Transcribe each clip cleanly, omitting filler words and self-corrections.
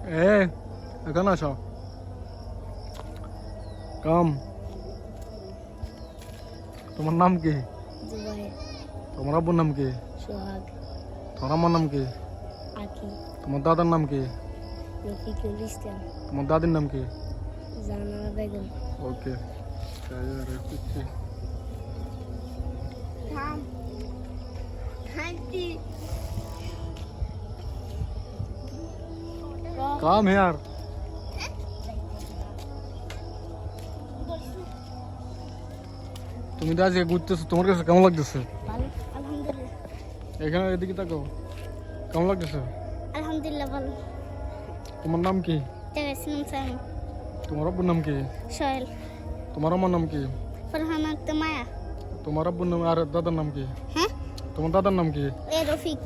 এ এখানে আসো কাম তোমার নাম কি জুবাইর তোমার আব্বুর নাম কি সোহাগ তোমার আম্মার নাম কি আকি তোমার দাদার নাম কি রফিকুল ইসলাম তোমার দাদির নাম কি জানালা বেগম ওকে থাম খাইতি কাম হেয়ার তুমি তো আজকে ঘুরতেছো তোমার কাছে কেমন লাগতেছে ভালো আলহামদুলিল্লাহ এখানে এদিকে তাকাও কেমন লাগতেছে আলহামদুলিল্লাহ ভালো তোমার নাম কি তেগেছিলাম সাইমন তোমার আব্বুর নাম কি সোহেল তোমার আম্মার নাম কি ফরহান আক্তার মায়া তোমার আব্বুর নাম আর দাদার নাম কি হ্যাঁ তোমার দাদার নাম কি এ রফিক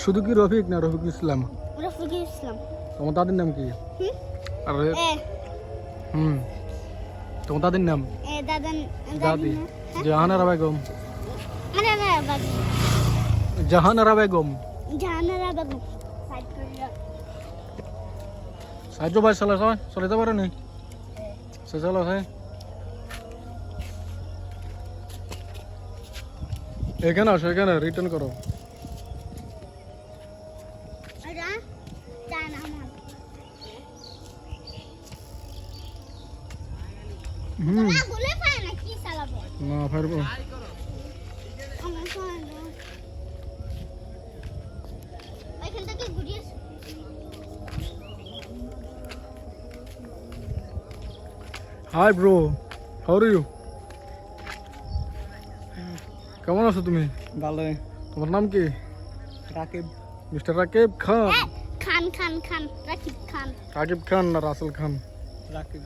শুধু কি রফিক না রফিক ইসলাম রফিকুল ইসলাম তোমার দাদির নাম কি হুম আরে এ তোমার দাদির নাম এ দাদান দাদি জাহানারা বেগম আরে আরে বাবু জাহানারা বেগম জানালা বেগম সাইড করে সাহায্য ভাই চলে যেতে পারে নি সে চলো ভাই এখানে আসো এখানে রিটার্ন করো আরে জানা আমার না বলে পায় না কি চালাবো না পারবো আমার ফোন ওইখান থেকে ঘুরিয়ে hi bro how are you কেমন আছো তুমি ভালো তোমার নাম কি রাকিব মিস্টার রাকিব খান খান খান খান রাকিব খান রাকিব খান না রাসেল খান রাকিব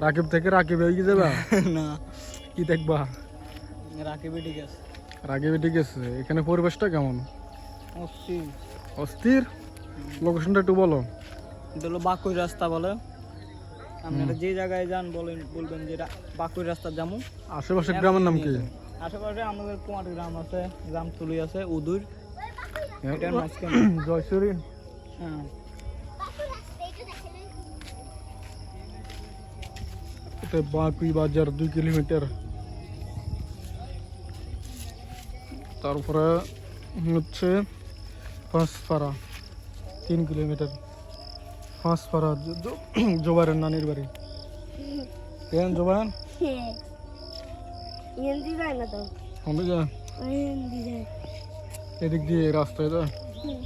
রাকিব থেকে রাকিব হয়ে কি যাবা না কি দেখবা রাকিবই ঠিক আছে রাকিব ঠিক আছে এখানে পরিবেশটা কেমন অস্থির অস্থির লোকেশনটা একটু বলো এটা হলো বাকুই রাস্তা বলে আপনারা যে জায়গায় যান বলবেন যে বাকুই রাস্তা যাবো আশেপাশের গ্রামের নাম কি আশেপাশে আমাদের কুমার গ্রাম আছে গ্রামতুলি আছে উদুর এটার মাঝখানে জয়সুরি হ্যাঁ এটা বাকুই বাজার 2 কিলোমিটার তারপরে হচ্ছে পাঁচপাড়া 3 কিলোমিটার পাঁচপাড়া জোবাইরের নানির বাড়ি কেন জোবাইর হিন্দি যায় না তো আমি যা হিন্দি যায় এদিক দিয়ে রাস্তায় যা হুম